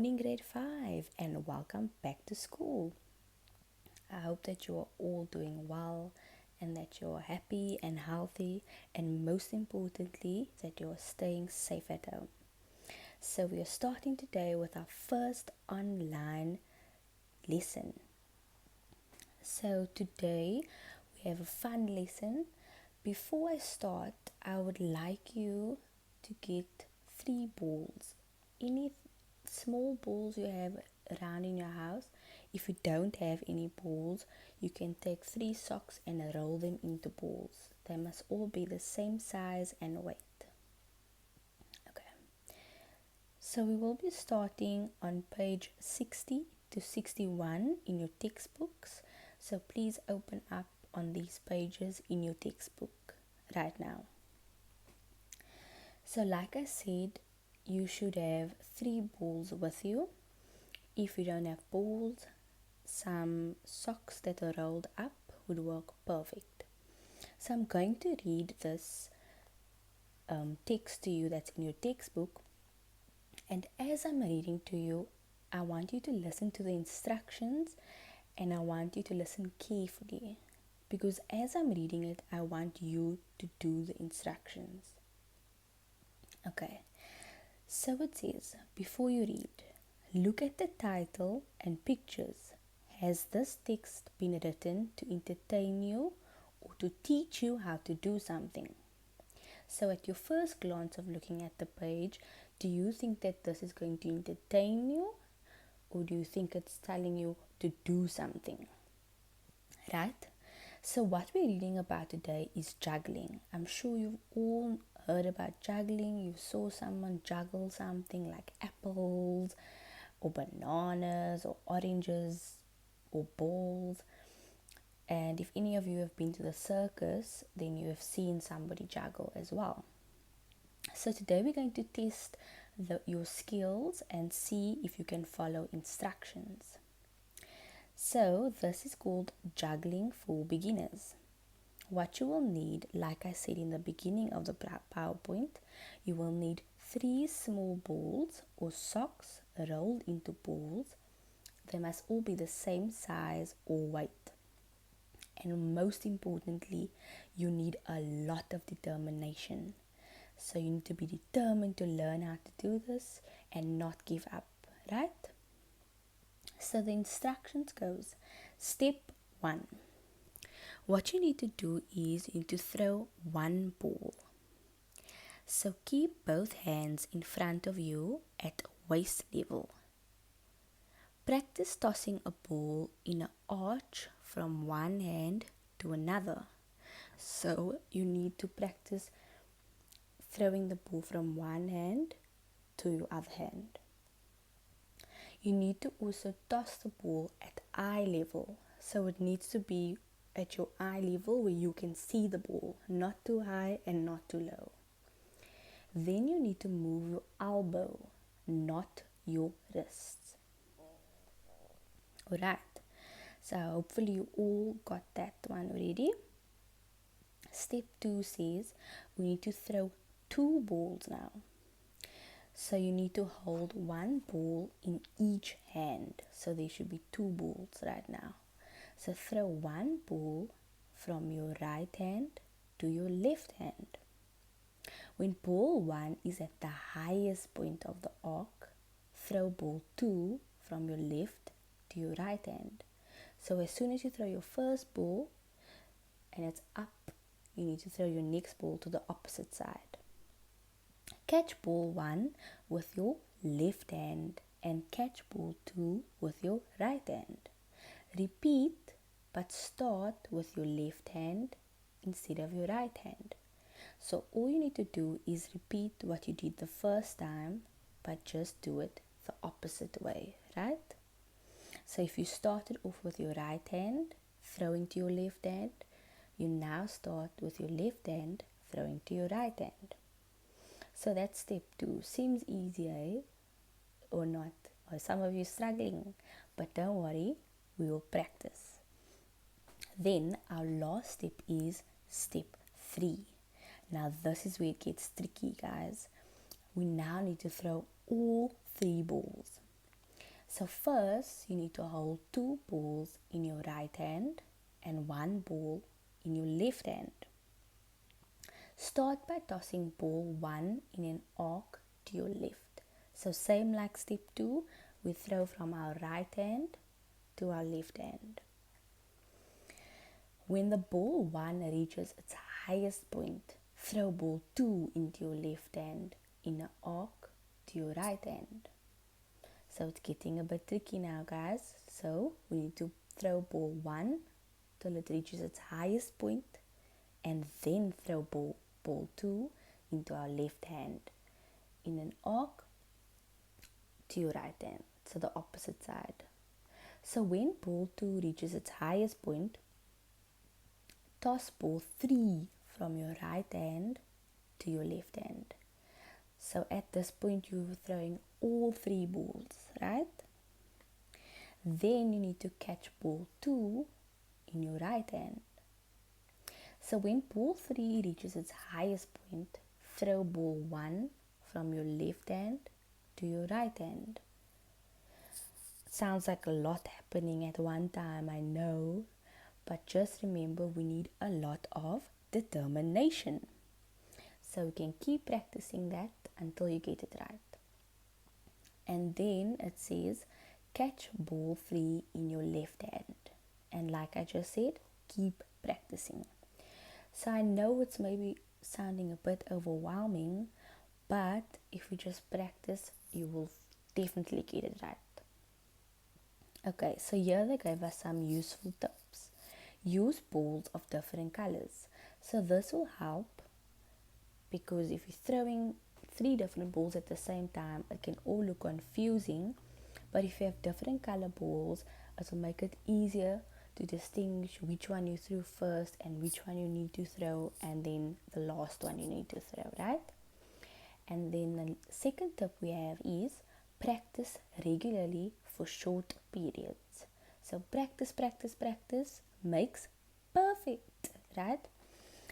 Morning, grade 5, and welcome back to school. I hope that you are all doing well and that you are happy and healthy, and most importantly, that you are staying safe at home. So, we are starting today with our first online lesson. So, today we have a fun lesson. Before I start, I would like you to get 3 balls. Any small balls you have around in your house. If you don't have any balls, you can take 3 socks and roll them into balls. They must all be the same size and weight. Okay, so we will be starting on page 60 to 61 in your textbooks. So please open up on these pages in your textbook right now. So, like I said, you should have 3 balls with you. If you don't have balls, some socks that are rolled up would work perfect. So I'm going to read this text to you that's in your textbook, and as I'm reading to you, I want you to listen to the instructions and I want you to listen carefully, because as I'm reading it, I want you to do the instructions. Okay, so it says, before you read, look at the title and pictures. Has this text been written to entertain you or to teach you how to do something? So, at your first glance of looking at the page, do you think that this is going to entertain you, or do you think it's telling you to do something? Right? So, what we're reading about today is juggling. I'm sure you've all heard about juggling. You saw someone juggle something like apples or bananas or oranges or balls. And if any of you have been to the circus, then you have seen somebody juggle as well. So today we're going to test your skills and see if you can follow instructions. So this is called juggling for beginners. What you will need, like I said in the beginning of the PowerPoint, you will need 3 small balls or socks rolled into balls. They must all be the same size or weight. And most importantly, you need a lot of determination. So you need to be determined to learn how to do this and not give up, right? So the instructions goes, step 1. What you need to do is you need to throw 1 ball. So keep both hands in front of you at waist level. Practice tossing a ball in an arch from one hand to another. So you need to practice throwing the ball from one hand to your other hand. You need to also toss the ball at eye level. So it needs to be at your eye level where you can see the ball, not too high and not too low. Then you need to move your elbow, not your wrists. Alright, so hopefully you all got that one already. Step 2 says we need to throw 2 balls now. So you need to hold 1 ball in each hand. So there should be 2 balls right now. So throw 1 ball from your right hand to your left hand. When ball 1 is at the highest point of the arc, throw ball 2 from your left to your right hand. So as soon as you throw your first ball and it's up, you need to throw your next ball to the opposite side. Catch ball 1 with your left hand and catch ball 2 with your right hand. Repeat, but start with your left hand instead of your right hand. So all you need to do is repeat what you did the first time, but just do it the opposite way, right? So if you started off with your right hand, throwing to your left hand, you now start with your left hand, throwing to your right hand. So that's step 2. Seems easy, eh? Or not? Or some of you struggling. But don't worry, we will practice. Then our last step is step 3. Now this is where it gets tricky, guys. We now need to throw all 3 balls. So first you need to hold two balls in your right hand and one ball in your left hand. Start by tossing ball 1 in an arc to your left. So same like step 2, we throw from our right hand to our left hand. When the ball 1 reaches its highest point, throw ball 2 into your left hand in an arc to your right hand. So it's getting a bit tricky now, guys. So we need to throw ball 1 till it reaches its highest point, and then throw ball 2 into our left hand in an arc to your right hand, so the opposite side. So when ball 2 reaches its highest point, toss ball 3 from your right hand to your left hand. So at this point you're throwing all 3 balls, right? Then you need to catch ball 2 in your right hand. So when ball 3 reaches its highest point, throw ball 1 from your left hand to your right hand. Sounds like a lot happening at one time, I know, but just remember we need a lot of determination. So you can keep practicing that until you get it right. And then it says catch ball 3 in your left hand. And like I just said, keep practicing. So I know it's maybe sounding a bit overwhelming, but if you just practice, you will definitely get it right. Okay, so here they gave us some useful tips. Use balls of different colors. So this will help, because if you're throwing 3 different balls at the same time, it can all look confusing. But if you have different color balls, it will make it easier to distinguish which one you threw first and which one you need to throw, and then the last one you need to throw, right? And then the second tip we have is practice regularly for short periods. So practice makes perfect, right?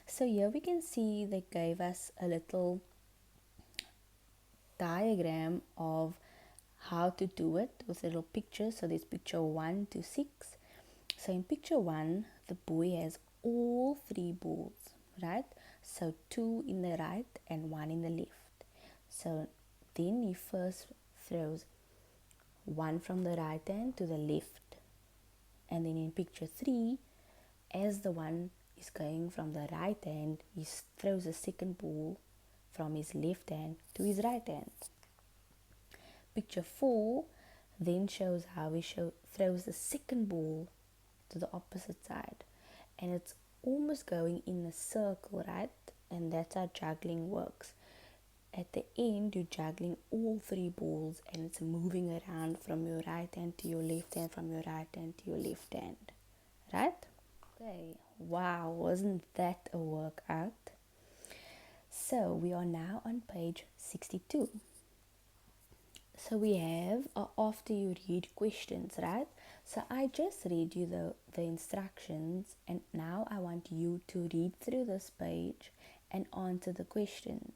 So here we can see they gave us a little diagram of how to do it with little pictures. So there's picture 1 to 6. So in picture 1, the boy has all 3 balls, right? So 2 in the right and 1 in the left. So then he first throws 1 from the right hand to the left. And then in picture 3, as the one is going from the right hand, he throws a second ball from his left hand to his right hand. Picture 4 then shows how he throws the second ball to the opposite side, and it's almost going in a circle, right? And that's how juggling works. At the end, you're juggling all 3 balls, and it's moving around from your right hand to your left hand, from your right hand to your left hand, right? Okay, wow, wasn't that a workout? So we are now on page 62. So we have after you read questions, right? So I just read you the instructions, and now I want you to read through this page and answer the questions.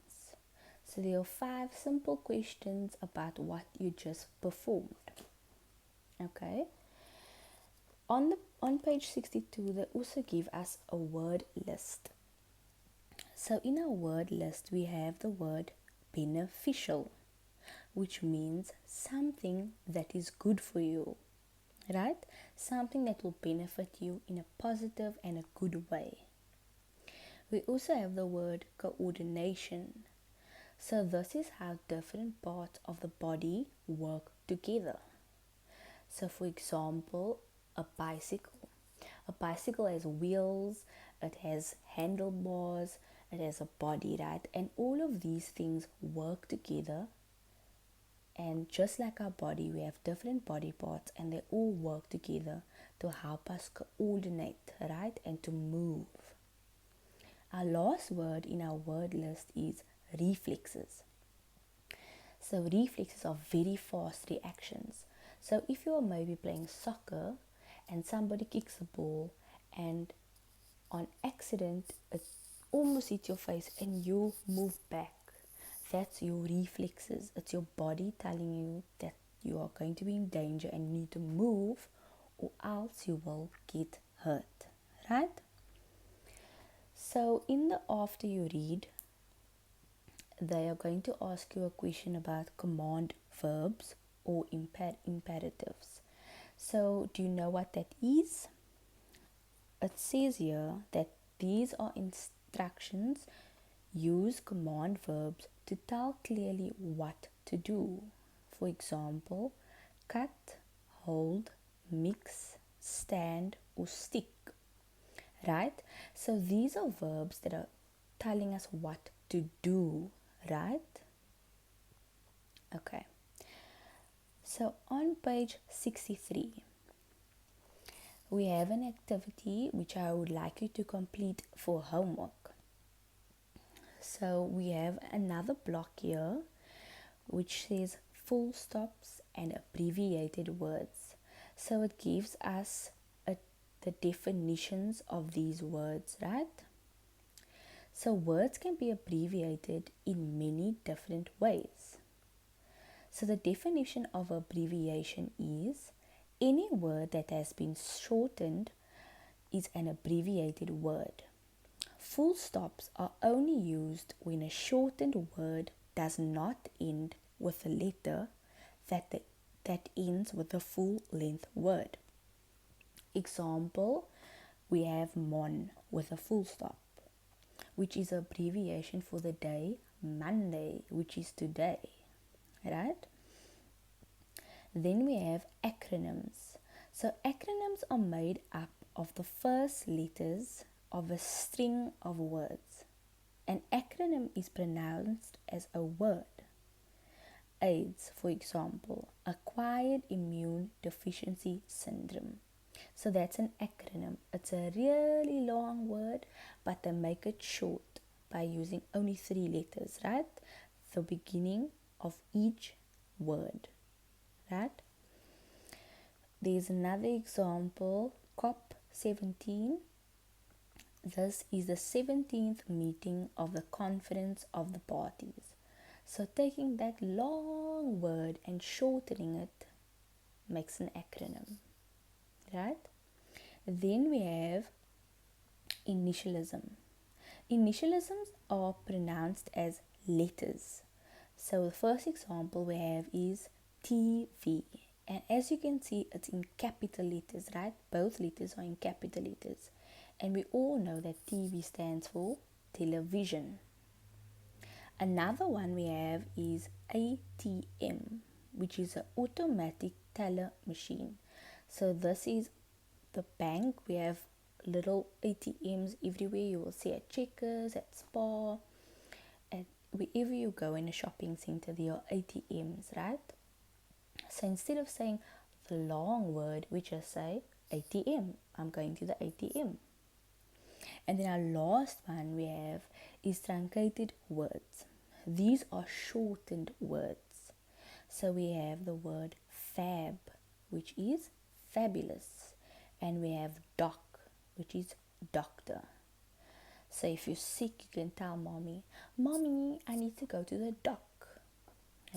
So there are 5 simple questions about what you just performed. Okay. On page 62, they also give us a word list. So in our word list, we have the word beneficial, which means something that is good for you, right? Something that will benefit you in a positive and a good way. We also have the word coordination. So this is how different parts of the body work together. So for example, a bicycle. A bicycle has wheels, it has handlebars, it has a body, right? And all of these things work together. And just like our body, we have different body parts, and they all work together to help us coordinate, right? And to move. Our last word in our word list is reflexes. So reflexes are very fast reactions. So if you're maybe playing soccer and somebody kicks a ball and on accident it almost hits your face and you move back, that's your reflexes. It's your body telling you that you are going to be in danger and you need to move, or else you will get hurt, right? So in the after you read, they are going to ask you a question about command verbs or imperatives. So do you know what that is? It says here that these are instructions. Use command verbs to tell clearly what to do. For example, cut, hold, mix, stand, or stick. Right? So these are verbs that are telling us what to do, right? Okay. So on page 63, we have an activity which I would like you to complete for homework. So we have another block here which says full stops and abbreviated words. So it gives us the definitions of these words, right? So words can be abbreviated in many different ways. So the definition of abbreviation is any word that has been shortened is an abbreviated word. Full stops are only used when a shortened word does not end with a letter that ends with a full length word. Example, we have mon with a full stop, which is abbreviation for the day Monday, which is today, right? Then we have acronyms. So acronyms are made up of the first letters of a string of words. An acronym is pronounced as a word. AIDS, for example, acquired immune deficiency syndrome. So that's an acronym. It's a really long word, but they make it short by using only 3 letters, right? The beginning of each word, right? There's another example, COP17. This is the 17th meeting of the Conference of the Parties. So taking that long word and shortening it makes an acronym, right? Then we have initialism. Initialisms are pronounced as letters. So the first example we have is TV. And as you can see, it's in capital letters, right? Both letters are in capital letters. And we all know that TV stands for television. Another one we have is ATM, which is an automatic teller machine. So this is the bank. We have little ATMs everywhere. You will see at Checkers, at Spar, at wherever you go in a shopping center, there are ATMs, right? So instead of saying the long word, we just say ATM. I'm going to the ATM. And then our last one we have is truncated words. These are shortened words. So we have the word fab, which is fabulous. And we have doc, which is doctor. So if you're sick, you can tell mommy, I need to go to the doc.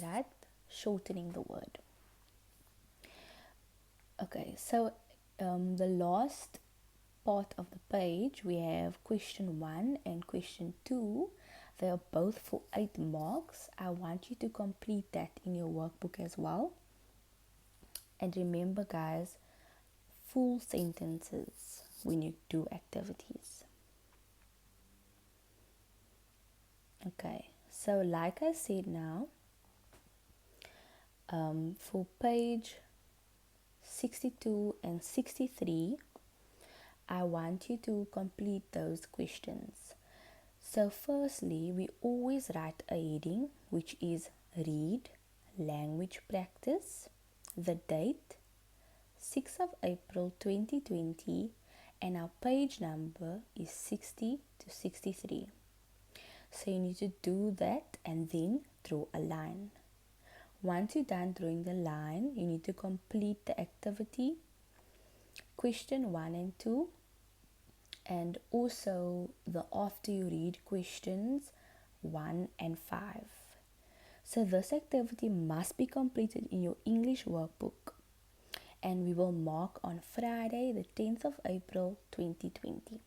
Right? Shortening the word. Okay, so the last part of the page, we have question 1 and question 2. They are both for 8 marks. I want you to complete that in your workbook as well. And remember, guys, full sentences when you do activities. Okay, so like I said now, for page 62 and 63, I want you to complete those questions. So firstly, we always write a heading, which is read, language practice, the date, 6th of April 2020, and our page number is 60 to 63. So you need to do that and then draw a line. Once you're done drawing the line, you need to complete the activity, question 1 and 2, and also the after you read questions 1 and 5. So this activity must be completed in your English workbook, and we will mark on Friday the 10th of April 2020.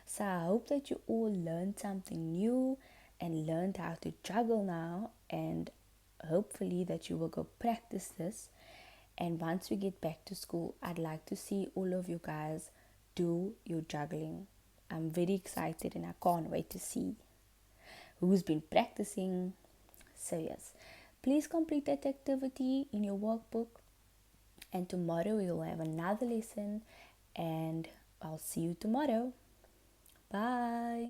So I hope that you all learned something new and learned how to juggle now, and hopefully that you will go practice this. And once we get back to school, I'd like to see all of you guys do your juggling. I'm very excited and I can't wait to see who's been practicing. So yes, please complete that activity in your workbook, and tomorrow we will have another lesson, and I'll see you tomorrow. Bye.